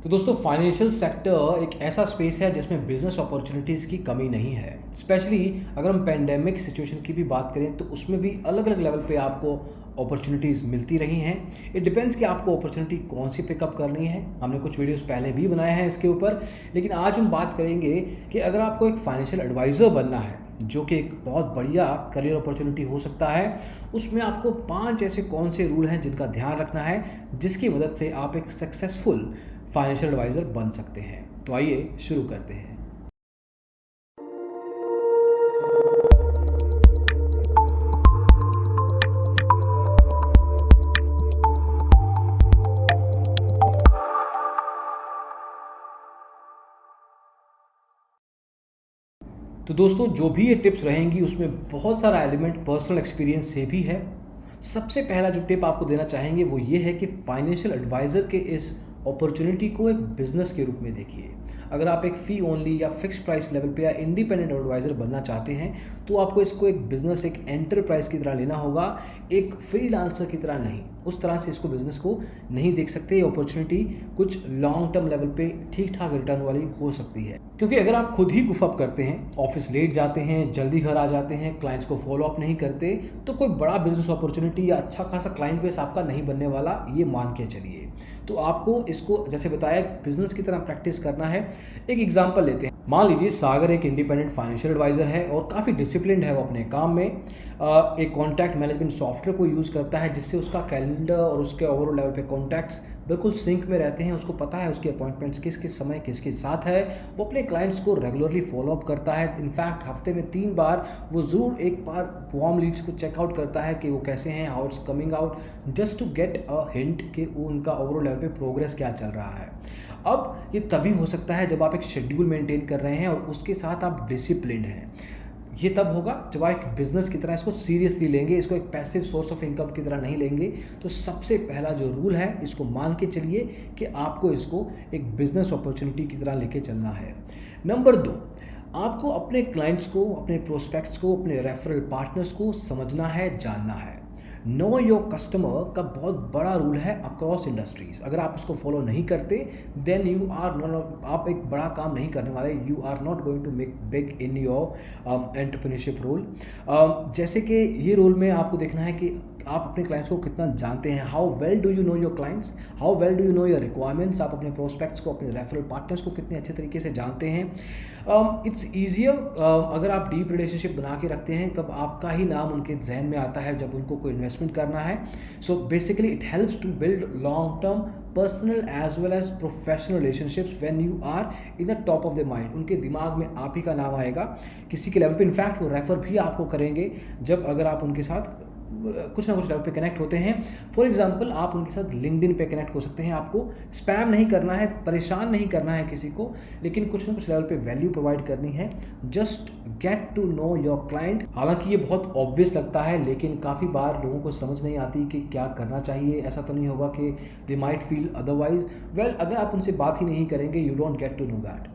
तो दोस्तों financial sector एक ऐसा स्पेस है जिसमें बिजनेस अपॉर्चुनिटीज़ की कमी नहीं है। स्पेशली अगर हम पेंडेमिक सिचुएशन की भी बात करें तो उसमें भी अलग अलग लेवल पे आपको अपॉर्चुनिटीज़ मिलती रही हैं। इट डिपेंड्स कि आपको अपॉर्चुनिटी कौन सी पिकअप करनी है। हमने कुछ वीडियोस पहले भी बनाए हैं इसके ऊपर, लेकिन आज हम बात करेंगे कि अगर आपको एक फाइनेंशियल एडवाइज़र बनना है जो कि एक बहुत बढ़िया करियर अपॉर्चुनिटी हो सकता है, उसमें आपको 5 ऐसे कौन से रूल हैं जिनका ध्यान रखना है, जिसकी मदद से आप एक सक्सेसफुल फाइनेंशियल एडवाइज़र बन सकते हैं। तो आइए शुरू करते हैं। तो दोस्तों जो भी ये टिप्स रहेंगी उसमें बहुत सारा एलिमेंट पर्सनल एक्सपीरियंस से भी है। सबसे पहला जो टिप आपको देना चाहेंगे वो ये है कि फाइनेंशियल एडवाइज़र के इस अपॉर्चुनिटी को एक बिज़नेस के रूप में देखिए। अगर आप एक फ़ी ओनली या फिक्स प्राइस लेवल पे या इंडिपेंडेंट एडवाइज़र बनना चाहते हैं तो आपको इसको एक बिज़नेस, एक एंटरप्राइज की तरह लेना होगा, एक फ्रीलांसर की तरह नहीं। उस तरह से इसको बिज़नेस को नहीं देख सकते। ये अपॉर्चुनिटी कुछ लॉन्ग टर्म लेवल पे ठीक ठाक रिटर्न वाली हो सकती है, क्योंकि अगर आप खुद ही गुफ अप करते हैं, ऑफिस लेट जाते हैं, जल्दी घर आ जाते हैं, क्लाइंट्स को फॉलो अप नहीं करते, तो कोई बड़ा बिजनेस अपॉर्चुनिटी या अच्छा खासा क्लाइंट बेस आपका नहीं बनने वाला, ये मान के चलिए। तो आपको इसको जैसे बताया बिजनेस की तरह प्रैक्टिस करना है। एक एग्जांपल लेते हैं। मान लीजिए सागर एक इंडिपेंडेंट फाइनेंशियल एडवाइज़र है और काफ़ी डिसिप्लिन्ड है वो अपने काम में। एक कॉन्टैक्ट मैनेजमेंट सॉफ्टवेयर को यूज़ करता है जिससे उसका कैलेंडर और उसके ओवरऑल लेवल पे कॉन्टैक्ट्स बिल्कुल सिंक में रहते हैं। उसको पता है उसके अपॉइंटमेंट्स किस किस समय किसके साथ है। वो अपने क्लाइंट्स को रेगुलरली फॉलो अप करता है। इनफैक्ट हफ्ते में 3 बार वो ज़रूर एक बार वार्म लीड्स को चेकआउट करता है कि वो कैसे हैं, how it's coming out, just to get a hint कि वो उनका ओवरऑल लेवल पे प्रोग्रेस क्या चल रहा है। अब ये तभी हो सकता है जब आप एक शेड्यूल मेंटेन कर रहे हैं और उसके साथ आप डिसिप्लिन्ड हैं। ये तब होगा जब आप एक बिज़नेस की तरह इसको सीरियसली लेंगे, इसको एक पैसिव सोर्स ऑफ इनकम की तरह नहीं लेंगे। तो सबसे पहला जो रूल है इसको मान के चलिए कि आपको इसको एक बिज़नेस अपॉर्चुनिटी की तरह लेके चलना है। नंबर 2, आपको अपने क्लाइंट्स को, अपने प्रोस्पेक्ट्स को, अपने रेफरल पार्टनर्स को समझना है, जानना है। नो योर कस्टमर का बहुत बड़ा रूल है अक्रॉस इंडस्ट्रीज। अगर आप इसको फॉलो नहीं करते देन यू आर नॉट, आप एक बड़ा काम नहीं करने वाले। You are not going to make big in your entrepreneurship role. जैसे कि ये रोल में आपको देखना है कि आप अपने क्लाइंट्स को कितना जानते हैं। How well do you know your clients, how well do you know your requirements. आप अपने प्रोस्पेक्ट्स को, अपने रेफरल पार्टनर्स को कितने अच्छे तरीके से जानते हैं। इट्स ईजियर अगर आप डीप रिलेशनशिप बना के रखते हैं तब आपका ही नाम उनके जहन में आता है जब उनको कोई इन्वेस्टमेंट करना है। So basically it helps to build long term personal as well as professional relationships when you are in the top of the mind. उनके दिमाग में आप ही का नाम आएगा किसी के लेवल पे। इनफैक्ट वो रेफर भी आपको करेंगे जब अगर आप उनके साथ कुछ ना कुछ लेवल पे कनेक्ट होते हैं। फॉर एग्जांपल आप उनके साथ लिंक्डइन पे कनेक्ट हो सकते हैं। आपको स्पैम नहीं करना है, परेशान नहीं करना है किसी को, लेकिन कुछ ना कुछ लेवल पे वैल्यू प्रोवाइड करनी है। Just get to know your client. हालांकि ये बहुत ऑब्वियस लगता है लेकिन काफ़ी बार लोगों को समझ नहीं आती कि क्या करना चाहिए। ऐसा तो नहीं होगा कि they might feel otherwise. Well, अगर आप उनसे बात ही नहीं करेंगे you don't get to know that.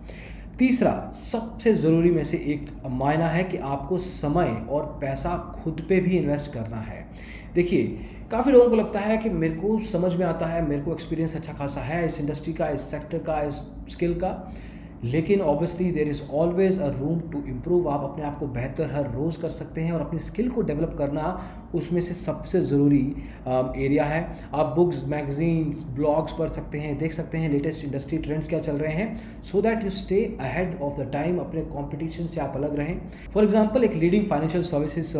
तीसरा सबसे ज़रूरी में से एक मायना है कि आपको समय और पैसा खुद पे भी इन्वेस्ट करना है। देखिए काफ़ी लोगों को लगता है कि मेरे को समझ में आता है, मेरे को एक्सपीरियंस अच्छा खासा है इस इंडस्ट्री का, इस सेक्टर का, इस स्किल का, लेकिन obviously there is always a room to improve. आप अपने आप को बेहतर हर रोज़ कर सकते हैं और अपनी स्किल को डेवलप करना उसमें से सबसे ज़रूरी एरिया है। आप बुक्स, मैगजीन्स, ब्लॉग्स पढ़ सकते हैं, देख सकते हैं लेटेस्ट इंडस्ट्री ट्रेंड्स क्या चल रहे हैं, so that you stay ahead of the time. अपने कॉम्पिटिशन से आप अलग रहें। फॉर एग्जाम्पल एक लीडिंग फाइनेंशियल सर्विसेज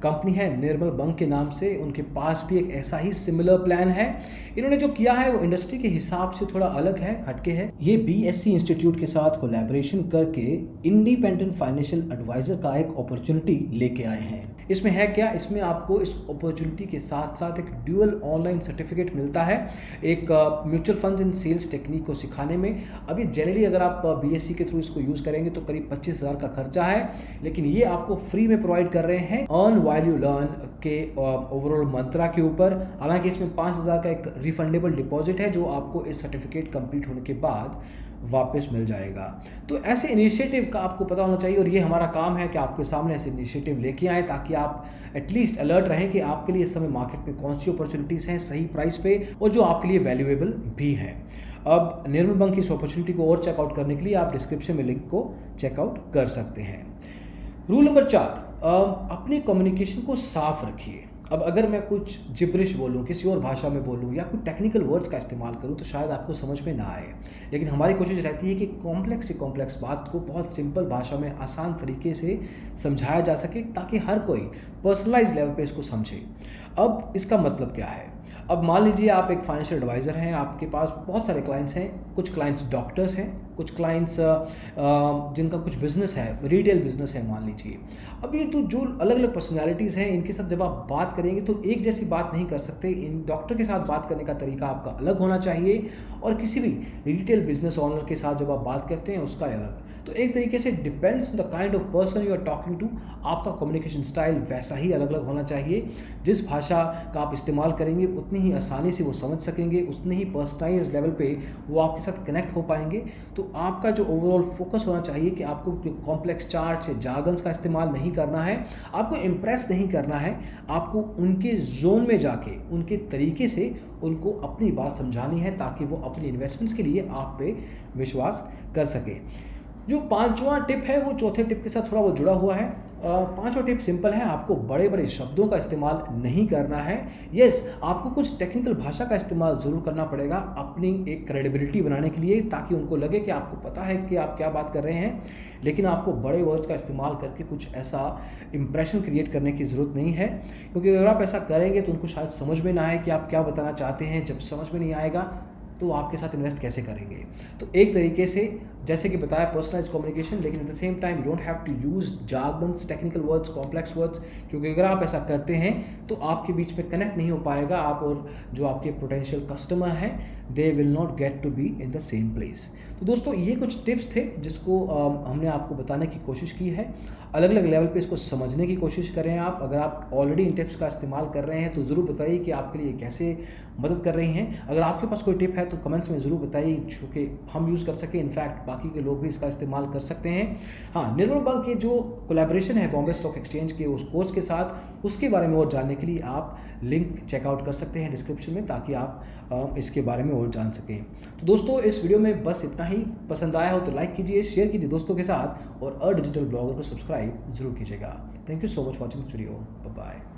कंपनी है निर्मल बंग के नाम से, उनके पास भी एक ऐसा ही सिमिलर प्लान है। इन्होंने जो किया है वो इंडस्ट्री के हिसाब से थोड़ा अलग है, हटके है। ये BSc इंस्टीट्यूट के साथ कोलैबोरेशन करके इंडिपेंडेंट फाइनेंशियल एडवाइजर का एक अपॉर्चुनिटी लेके आए हैं। इसमें है क्या, इसमें आपको इस अपॉर्चुनिटी के साथ साथ एक ड्यूअल ऑनलाइन सर्टिफिकेट मिलता है एक म्यूचुअल फंड्स इन सेल्स टेक्निक को सिखाने में। अभी जनरली अगर आप BSc के थ्रू इसको यूज़ करेंगे तो करीब 25,000 का खर्चा है, लेकिन ये आपको फ्री में प्रोवाइड कर रहे हैं अर्न व्हाइल यू लर्न के ओवरऑल मंत्रा के ऊपर। हालांकि इसमें 5,000 का एक रिफंडेबल डिपॉजिट है जो आपको इस सर्टिफिकेट कंप्लीट होने के बाद वापस मिल जाएगा। तो ऐसे इनिशिएटिव का आपको पता होना चाहिए और ये हमारा काम है कि आपके सामने ऐसे इनिशिएटिव लेके आएँ ताकि आप एटलीस्ट अलर्ट रहें कि आपके लिए इस समय मार्केट में कौन सी अपॉर्चुनिटीज़ हैं सही प्राइस पे और जो आपके लिए वैल्यूएबल भी हैं। अब निर्मल बंक की इस अपॉर्चुनिटी को और चेकआउट करने के लिए आप डिस्क्रिप्शन में लिंक को चेकआउट कर सकते हैं। रूल नंबर 4, अपनी कम्युनिकेशन को साफ रखिए। अब अगर मैं कुछ जिब्रिश बोलूँ, किसी और भाषा में बोलूँ या कुछ टेक्निकल वर्ड्स का इस्तेमाल करूँ तो शायद आपको समझ में ना आए, लेकिन हमारी कोशिश रहती है कि कॉम्प्लेक्स से कॉम्प्लेक्स बात को बहुत सिंपल भाषा में आसान तरीके से समझाया जा सके ताकि हर कोई पर्सनलाइज लेवल पे इसको समझे। अब इसका मतलब क्या है? अब मान लीजिए आप एक फाइनेंशियल एडवाइज़र हैं, आपके पास बहुत सारे क्लाइंट्स हैं, कुछ क्लाइंट्स डॉक्टर्स हैं, कुछ क्लाइंट्स जिनका कुछ बिज़नेस है, रिटेल बिज़नेस है मान लीजिए। अब ये तो जो अलग अलग पर्सनैलिटीज़ हैं, इनके साथ जब आप बात करेंगे तो एक जैसी बात नहीं कर सकते। इन डॉक्टर के साथ बात करने का तरीका आपका अलग होना चाहिए और किसी भी रिटेल बिज़नेस ओनर के साथ जब आप बात करते हैं उसका अलग। तो एक तरीके से depends on the kind of person you are talking to, आपका कम्युनिकेशन स्टाइल वैसा ही अलग अलग होना चाहिए। जिस भाषा का आप इस्तेमाल करेंगे उतनी ही आसानी से वो समझ सकेंगे, उतने ही पर्सनलाइज लेवल पे वो आपके साथ कनेक्ट हो पाएंगे। तो आपका जो ओवरऑल फोकस होना चाहिए कि आपको कॉम्प्लेक्स चार्ट्स या जार्गन्स का इस्तेमाल नहीं करना है, आपको इम्प्रेस नहीं करना है, आपको उनके जोन में जाके उनके तरीके से उनको अपनी बात समझानी है ताकि वो अपनी इन्वेस्टमेंट्स के लिए आप पे विश्वास कर सके। जो 5वां टिप है वो चौथे टिप के साथ थोड़ा वो जुड़ा हुआ है। 5वां टिप सिंपल है, आपको बड़े बड़े शब्दों का इस्तेमाल नहीं करना है। यस, आपको कुछ टेक्निकल भाषा का इस्तेमाल ज़रूर करना पड़ेगा अपनी एक क्रेडिबिलिटी बनाने के लिए, ताकि उनको लगे कि आपको पता है कि आप क्या बात कर रहे हैं, लेकिन आपको बड़े वर्ड्स का इस्तेमाल करके कुछ ऐसा इंप्रेशन क्रिएट करने की ज़रूरत नहीं है, क्योंकि अगर आप ऐसा करेंगे तो उनको शायद समझ में ना आए कि आप क्या बताना चाहते हैं। जब समझ में नहीं आएगा तो आपके साथ इन्वेस्ट कैसे करेंगे? तो एक तरीके से जैसे कि बताया पर्सनलाइज कम्युनिकेशन, लेकिन at the same time you don't have to use jargons, technical words, complex words, क्योंकि अगर आप ऐसा करते हैं तो आपके बीच में कनेक्ट नहीं हो पाएगा। आप और जो आपके पोटेंशियल कस्टमर हैं they will not get to be in the same place. तो दोस्तों ये कुछ टिप्स थे जिसको हमने आपको बताने की कोशिश की है। अलग अलग लेवल पे इसको समझने की कोशिश करें आप। अगर आप ऑलरेडी इन टिप्स का इस्तेमाल कर रहे हैं तो ज़रूर बताइए कि आपके लिए कैसे मदद कर रही हैं। अगर आपके पास कोई टिप है तो कमेंट्स में ज़रूर बताइए जो कि हम यूज़ कर सकें, इनफैक्ट बाकी के लोग भी इसका इस्तेमाल कर सकते हैं। हाँ, निर्मल बंक के जो कोलैबोरेशन है बॉम्बे स्टॉक एक्सचेंज के उस कोर्स के साथ, उसके बारे में और जानने के लिए आप लिंक चेकआउट कर सकते हैं डिस्क्रिप्शन में, ताकि आप इसके बारे में और जान सकें। तो दोस्तों इस वीडियो में बस इतना ही। पसंद आया हो तो लाइक कीजिए, शेयर कीजिए दोस्तों के साथ, और डिजिटल ब्लॉगर को सब्सक्राइब जरूर कीजिएगा। Thank you so much watching this video. Bye bye.